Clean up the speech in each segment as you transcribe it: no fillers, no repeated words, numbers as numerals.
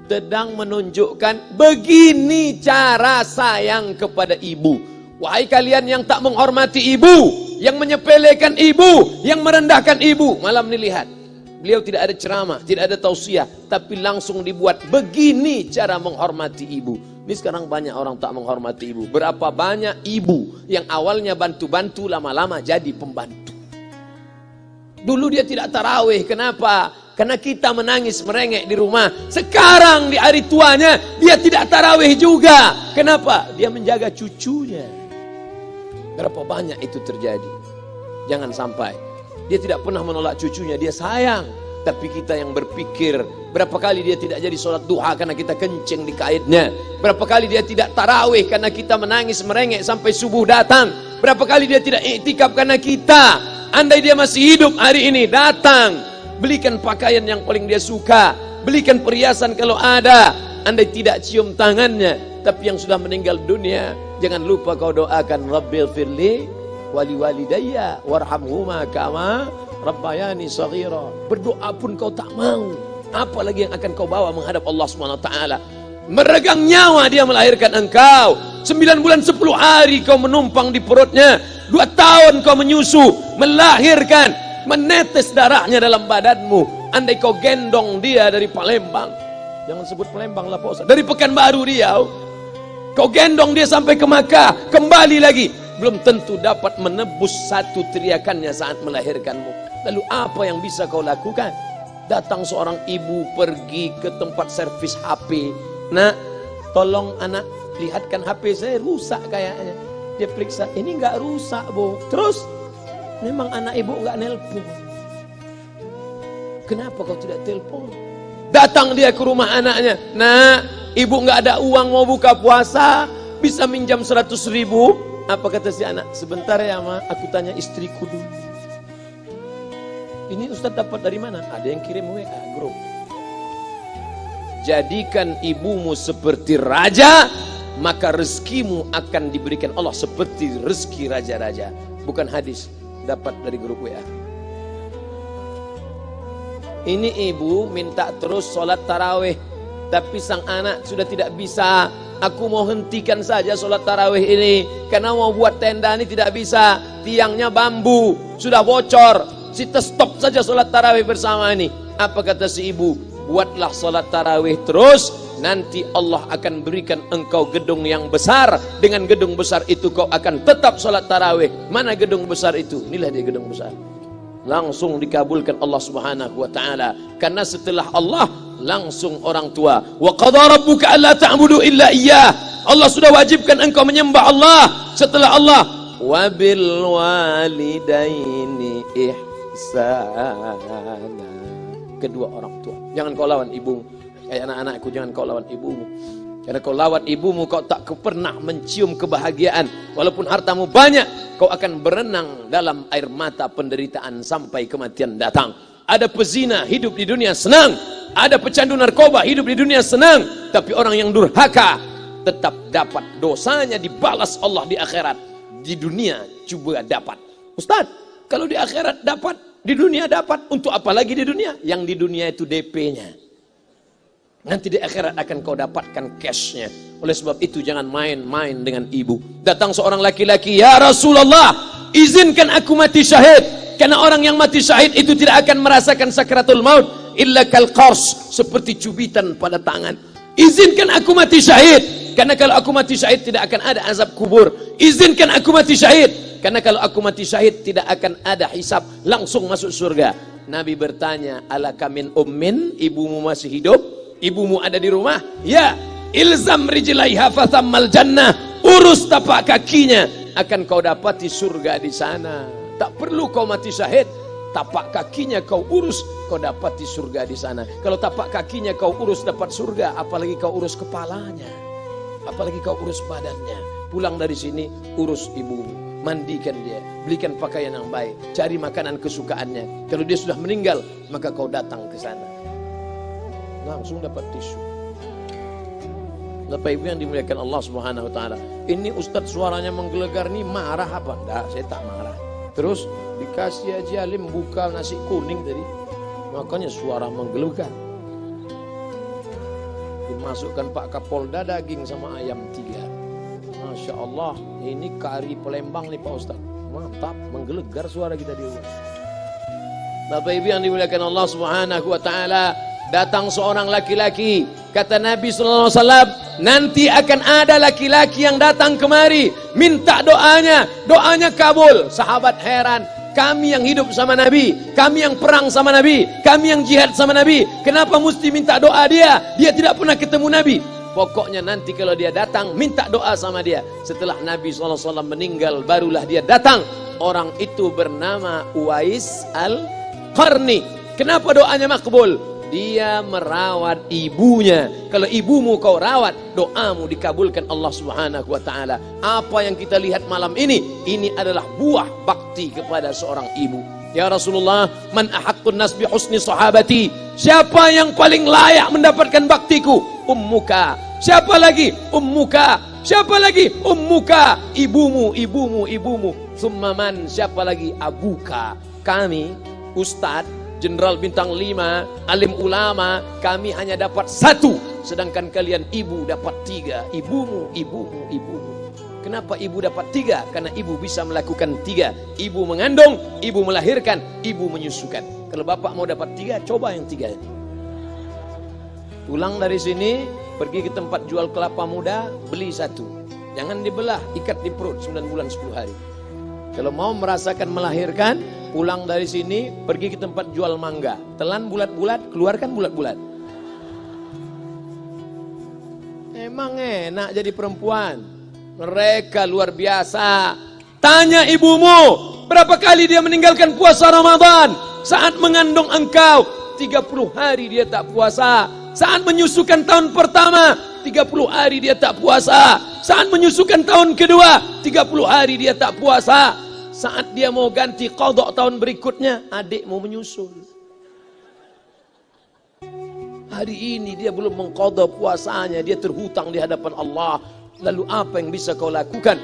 sedang menunjukkan begini cara sayang kepada ibu. Wahai kalian yang tak menghormati ibu, yang menyepelekan ibu, yang merendahkan ibu. Malam ini lihat, beliau tidak ada ceramah, tidak ada tausiah, tapi langsung dibuat begini cara menghormati ibu. Ini sekarang banyak orang tak menghormati ibu. Berapa banyak ibu yang awalnya bantu-bantu, lama-lama jadi pembantu. Dulu dia tidak tarawih, kenapa? Karena kita menangis merengek di rumah. Sekarang di hari tuanya dia tidak tarawih juga. Kenapa? Dia menjaga cucunya. Berapa banyak itu terjadi. Jangan sampai. Dia tidak pernah menolak cucunya, dia sayang. Tapi kita yang berpikir, berapa kali dia tidak jadi sholat duha karena kita kencing di kaitnya. Berapa kali dia tidak tarawih karena kita menangis merengek sampai subuh datang. Berapa kali dia tidak iktikaf karena kita. Andai dia masih hidup hari ini, datang, belikan pakaian yang paling dia suka, belikan perhiasan kalau ada. Andai tidak cium tangannya, tapi yang sudah meninggal dunia, jangan lupa kau doakan, Rabbil firli wali walidayya warhamhuma kama rabbayani shaghira. Berdoa pun kau tak mau, apalagi yang akan kau bawa menghadap Allah SWT. Meregang nyawa dia melahirkan engkau. 9 bulan 10 hari kau menumpang di perutnya. 2 tahun kau menyusu, melahirkan, menetes darahnya dalam badanmu. Andai kau gendong dia dari Palembang, jangan sebut Palembang lah Pak Ustaz, dari Pekanbaru Riau, kau gendong dia sampai ke Makkah, kembali lagi, belum tentu dapat menebus satu teriakannya saat melahirkanmu. Lalu apa yang bisa kau lakukan? Datang seorang ibu pergi ke tempat servis HP. Nak, tolong anak lihatkan HP saya rusak kayaknya. Dia periksa, ini enggak rusak bu. Terus, memang anak ibu enggak nelpon. Kenapa kau tidak telepon? Datang dia ke rumah anaknya. Nah, ibu enggak ada uang mau buka puasa, bisa minjam 100.000. Apa kata si anak? Sebentar ya ma, aku tanya istriku dulu. Ini Ustaz dapat dari mana? Ada yang kirim WA grup. Jadikan ibumu seperti raja, maka rezekimu akan diberikan Allah seperti rezeki raja-raja. Bukan hadis, dapat dari grup WA. Ini ibu minta terus sholat tarawih, tapi sang anak sudah tidak bisa. Aku mau hentikan saja sholat tarawih ini, karena mau buat tenda ini tidak bisa. Tiangnya bambu, sudah bocor. Kita stop saja sholat tarawih bersama ini. Apa kata si ibu? Buatlah sholat tarawih terus, nanti Allah akan berikan engkau gedung yang besar. Dengan gedung besar itu kau akan tetap sholat tarawih. Mana gedung besar itu? Inilah dia gedung besar. Langsung dikabulkan Allah Subhanahu wa taala. Karena setelah Allah langsung orang tua. Wa qadha rabbuka alla ta'budu illa iyyah. Allah sudah wajibkan engkau menyembah Allah. Setelah Allah, wa bil walidaini ihsana. Kedua orang tua. Jangan kau lawan ibumu. Kayak anak-anakku, jangan kau lawan ibumu. Karena kau lawan ibumu, kau tak pernah mencium kebahagiaan. Walaupun hartamu banyak, kau akan berenang dalam air mata penderitaan sampai kematian datang. Ada pezina hidup di dunia senang, ada pecandu narkoba hidup di dunia senang, tapi orang yang durhaka tetap dapat dosanya dibalas Allah di akhirat. Di dunia coba dapat. Ustaz, kalau di akhirat dapat, di dunia dapat, untuk apa lagi di dunia? Yang di dunia itu DP-nya. Nanti di akhirat akan kau dapatkan cashnya. Oleh sebab itu jangan main-main dengan ibu. Datang seorang laki-laki, ya Rasulullah, izinkan aku mati syahid. Karena orang yang mati syahid itu tidak akan merasakan sakratul maut illa kal qars, seperti cubitan pada tangan. Izinkan aku mati syahid, karena kalau aku mati syahid tidak akan ada azab kubur. Izinkan aku mati syahid, karena kalau aku mati syahid tidak akan ada hisab, langsung masuk surga. Nabi bertanya, alaka min ummin, ibumu masih hidup? Ibumu ada di rumah? Ya. Ilzam rijlaiha fathammal jannah, urus tapak kakinya, akan kau dapati surga di sana. Tak perlu kau mati syahid, tapak kakinya kau urus, kau dapati surga di sana. Kalau tapak kakinya kau urus dapat surga, apalagi kau urus kepalanya, apalagi kau urus badannya. Pulang dari sini urus ibumu, mandikan dia, belikan pakaian yang baik, cari makanan kesukaannya. Kalau dia sudah meninggal, maka kau datang ke sana, langsung dapat tisu. Bapak Ibu yang dimuliakan Allah Subhanahu wa taala. Ini Ustadz suaranya menggelegar nih, marah apa? Enggak, saya tak marah. Terus dikasih aja alim buka nasi kuning tadi, makanya suara menggelegar. Dimasukkan Pak Kapolda daging sama ayam 3. Masya Allah, ini kari Palembang nih Pak Ustaz. Mantap, menggelegar suara kita di luar. Bapak Ibu yang dimuliakan Allah Subhanahu wa taala, datang seorang laki-laki, kata Nabi sallallahu alaihi wasallam, nanti akan ada laki-laki yang datang kemari minta doanya, doanya kabul. Sahabat heran, kami yang hidup sama Nabi, kami yang perang sama Nabi, kami yang jihad sama Nabi, kenapa mesti minta doa dia? Dia tidak pernah ketemu Nabi. Pokoknya nanti kalau dia datang, minta doa sama dia. Setelah Nabi SAW meninggal, barulah dia datang. Orang itu bernama Uwais Al-Qarni. Kenapa doanya makbul? Dia merawat ibunya. Kalau ibumu kau rawat, doamu dikabulkan Allah Subhanahu wa taala. Apa yang kita lihat malam ini adalah buah bakti kepada seorang ibu. Ya Rasulullah, man ahaqqun nas bi husni sahabati? Siapa yang paling layak mendapatkan baktiku? Ummuka. Siapa lagi? Ummuka. Siapa lagi? Ummuka. Ibumu, ibumu, ibumu. Summa man? Siapa lagi? Abuka. Kami, Ustadz, Jenderal Bintang 5, alim ulama, kami hanya dapat 1, sedangkan kalian ibu dapat 3. Ibumu, ibumu, ibumu. Kenapa ibu dapat 3? Karena ibu bisa melakukan 3. Ibu mengandung, ibu melahirkan, ibu menyusukan. Kalau bapak mau dapat 3, coba yang 3 ini. Pulang dari sini, pergi ke tempat jual kelapa muda, beli 1. Jangan dibelah, ikat di perut 9 bulan 10 hari. Kalau mau merasakan melahirkan, pulang dari sini, pergi ke tempat jual mangga. Telan bulat-bulat, keluarkan bulat-bulat. Emang enak jadi perempuan. Mereka luar biasa. Tanya ibumu, berapa kali dia meninggalkan puasa Ramadan? Saat mengandung engkau, 30 hari dia tak puasa. Saat menyusukan tahun pertama, 30 hari dia tak puasa. Saat menyusukan tahun kedua, 30 hari dia tak puasa. Saat dia mau ganti qadha tahun berikutnya, adik mau menyusul. Hari ini dia belum mengqadha puasanya, dia terhutang di hadapan Allah. Lalu apa yang bisa kau lakukan?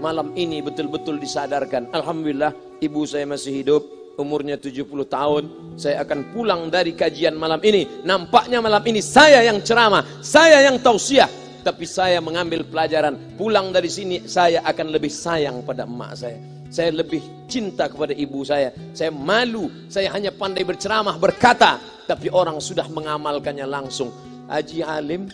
Malam ini betul-betul disadarkan. Alhamdulillah, ibu saya masih hidup, umurnya 70 tahun. Saya akan pulang dari kajian malam ini. Nampaknya malam ini saya yang ceramah, saya yang tausiah. Tapi saya mengambil pelajaran. Pulang dari sini saya akan lebih sayang pada emak saya. Saya lebih cinta kepada ibu saya. Saya malu, saya hanya pandai berceramah, berkata, tapi orang sudah mengamalkannya langsung. Haji Alim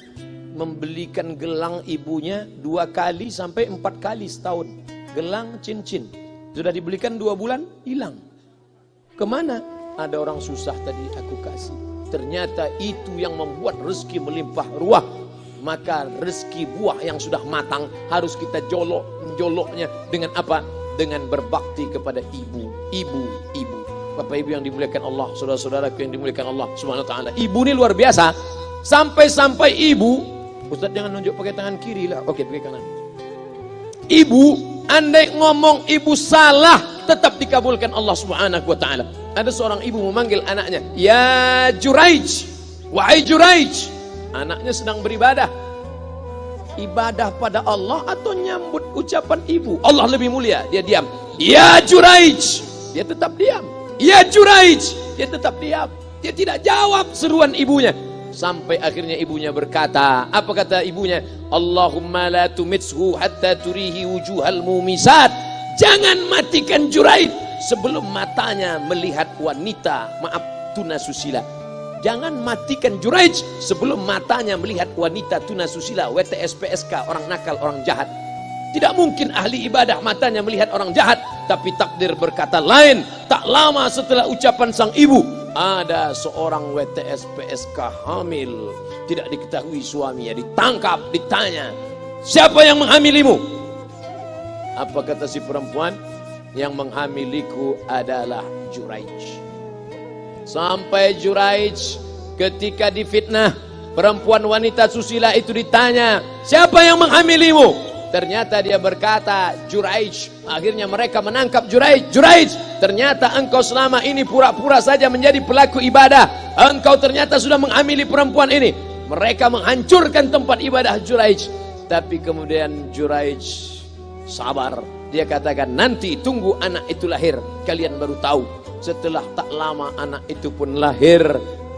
membelikan gelang ibunya 2 kali sampai 4 kali setahun. Gelang cincin. Sudah dibelikan 2 bulan, hilang. Kemana? Ada orang susah tadi aku kasih. Ternyata itu yang membuat rezeki melimpah ruah. Maka rezeki buah yang sudah matang harus kita joloknya dengan apa? Dengan berbakti kepada ibu. Bapak ibu yang dimuliakan Allah, saudara-saudaraku yang dimuliakan Allah Subhanahu wa taala. Ibu ini luar biasa. Sampai-sampai ibu, Ustaz jangan nunjuk pakai tangan kiri lah. Oke, pakai kanan. Ibu, andai ngomong ibu salah, tetap dikabulkan Allah Subhanahu wa taala. Ada seorang ibu memanggil anaknya, "Ya Juraij, wahai Juraij." Anaknya sedang beribadah. Ibadah pada Allah atau nyambut ucapan ibu? Allah lebih mulia, dia diam. "Ya Juraij." Dia tetap diam. "Ya Juraij." Dia tetap diam. Dia tidak jawab seruan ibunya. Sampai akhirnya ibunya berkata, apa kata ibunya? "Allahumma la tumitshu hatta turihi wujuhal mumisat." Jangan matikan Juraij sebelum matanya melihat wanita, maaf, tunasusila. Jangan matikan Juraij sebelum matanya melihat wanita tunasusila, WTS PSK, orang nakal, orang jahat. Tidak mungkin ahli ibadah matanya melihat orang jahat, tapi takdir berkata lain. Tak lama setelah ucapan sang ibu, ada seorang WTS PSK hamil, tidak diketahui suaminya, ditangkap, ditanya, "Siapa yang menghamilimu?" Apa kata si perempuan? "Yang menghamiliku adalah Juraij." Sampai Juraij ketika difitnah, perempuan wanita susila itu ditanya, "Siapa yang menghamilimu?" Ternyata dia berkata, "Juraij." Akhirnya mereka menangkap Juraij. "Juraij, ternyata engkau selama ini pura-pura saja menjadi pelaku ibadah. Engkau ternyata sudah menghamili perempuan ini." Mereka menghancurkan tempat ibadah Juraij. Tapi kemudian Juraij sabar. Dia katakan, "Nanti tunggu anak itu lahir, kalian baru tahu." Setelah tak lama anak itu pun lahir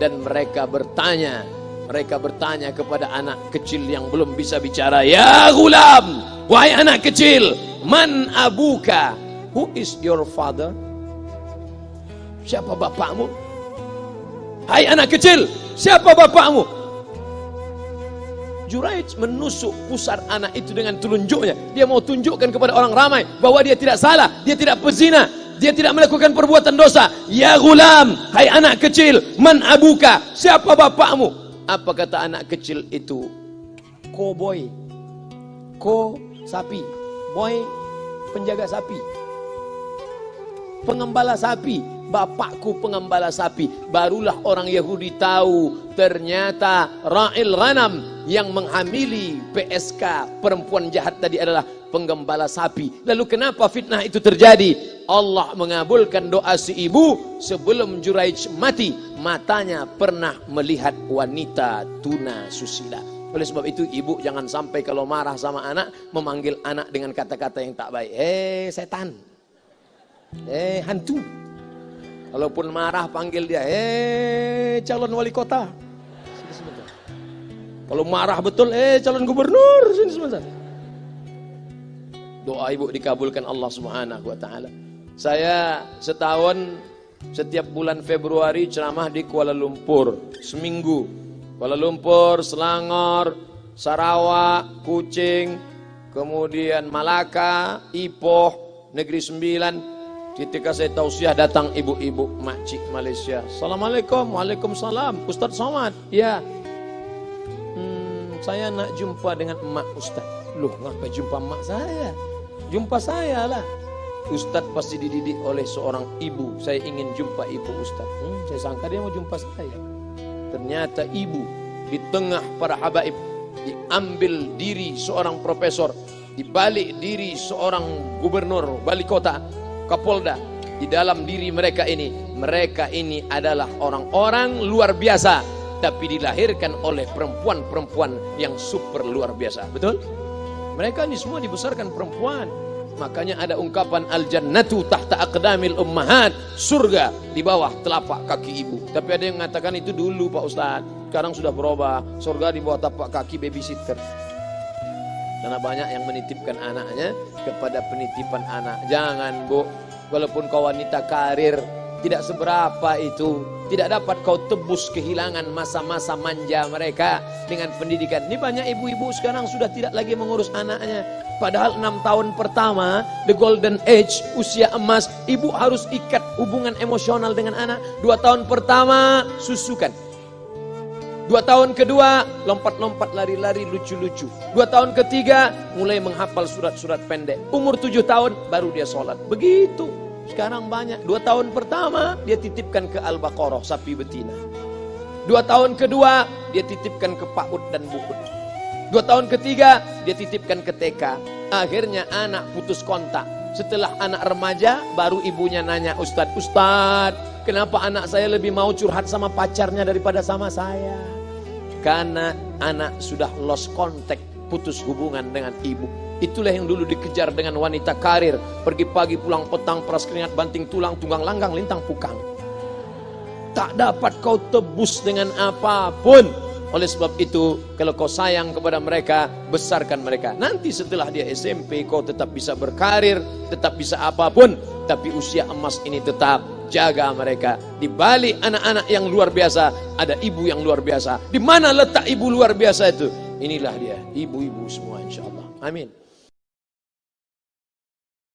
dan mereka bertanya, Mereka bertanya kepada anak kecil yang belum bisa bicara, "Ya gulam, wahai anak kecil, man abuka? Who is your father?" Siapa bapakmu? Hai anak kecil, siapa bapakmu? Juraij menusuk pusar anak itu dengan telunjuknya. Dia mau tunjukkan kepada orang ramai bahwa dia tidak salah, dia tidak pezina, dia tidak melakukan perbuatan dosa. "Ya gulam, hai anak kecil, man abuka? Siapa bapakmu?" Apa kata anak kecil itu? Cowboy. Ko sapi, boy penjaga sapi, pengembala sapi. Bapakku pengembala sapi. Barulah orang Yahudi tahu ternyata ra'il ghanam yang menghamili PSK perempuan jahat tadi adalah penggembala sapi. Lalu kenapa fitnah itu terjadi? Allah mengabulkan doa si ibu sebelum Juraij mati. Matanya pernah melihat wanita tuna susila. Oleh sebab itu ibu jangan sampai kalau marah sama anak memanggil anak dengan kata-kata yang tak baik. Setan, hantu. Walaupun marah panggil dia, calon wali kota. Sini sebentar. Kalau marah betul, calon gubernur. Sini sebentar. Doa ibu dikabulkan Allah Subhanahu wa taala. Saya setahun setiap bulan Februari ceramah di Kuala Lumpur seminggu. Kuala Lumpur, Selangor, Sarawak, Kuching, kemudian Malaka, Ipoh, Negeri Sembilan. Ketika saya tausiah datang ibu-ibu makcik Malaysia. Assalamualaikum, waalaikumsalam. Ustaz Somad, ya. Saya nak jumpa dengan emak Ustaz. Loh, ngapa jumpa emak saya? Jumpa saya lah. Ustaz pasti dididik oleh seorang ibu. Saya ingin jumpa ibu Ustaz. Saya sangka dia mau jumpa saya. Ternyata ibu di tengah para habaib, diambil diri seorang profesor, dibalik diri seorang gubernur, wali kota, Kapolda. Di dalam diri mereka ini adalah orang-orang luar biasa, tapi dilahirkan oleh perempuan-perempuan yang super luar biasa. Betul? Mereka ini semua dibesarkan perempuan. Makanya ada ungkapan al-jannatu tahta aqdamil ummahat, surga di bawah telapak kaki ibu. Tapi ada yang mengatakan itu dulu Pak Ustaz, sekarang sudah berubah, surga di bawah tapak kaki babysitter. Karena banyak yang menitipkan anaknya kepada penitipan anak. Jangan bu, walaupun kau wanita karir, tidak seberapa itu. Tidak dapat kau tebus kehilangan masa-masa manja mereka dengan pendidikan. Ini banyak ibu-ibu sekarang sudah tidak lagi mengurus anaknya. Padahal 6 tahun pertama, the golden age, usia emas, ibu harus ikat hubungan emosional dengan anak. 2 tahun pertama, susukan. 2 tahun kedua, lompat-lompat, lari-lari, lucu-lucu. 2 tahun ketiga, mulai menghafal surat-surat pendek. Umur 7 tahun, baru dia sholat. Begitu. Sekarang banyak. 2 tahun pertama, dia titipkan ke Al-Baqarah, sapi betina. 2 tahun kedua, dia titipkan ke PAUD dan BUUD. 2 tahun ketiga, dia titipkan ke TK. Akhirnya anak putus kontak. Setelah anak remaja, baru ibunya nanya, Ustadz, kenapa anak saya lebih mau curhat sama pacarnya daripada sama saya? Karena anak sudah lost contact, putus hubungan dengan ibu. Itulah yang dulu dikejar dengan wanita karir. Pergi pagi pulang petang, peras keringat, banting tulang, tunggang langgang, lintang pukang. Tak dapat kau tebus dengan apapun. Oleh sebab itu, kalau kau sayang kepada mereka, besarkan mereka. Nanti setelah dia SMP, kau tetap bisa berkarir, tetap bisa apapun. Tapi usia emas ini tetap jaga mereka. Di balik anak-anak yang luar biasa, ada ibu yang luar biasa. Di mana letak ibu luar biasa itu? Inilah dia, ibu-ibu semua insya Allah. Amin.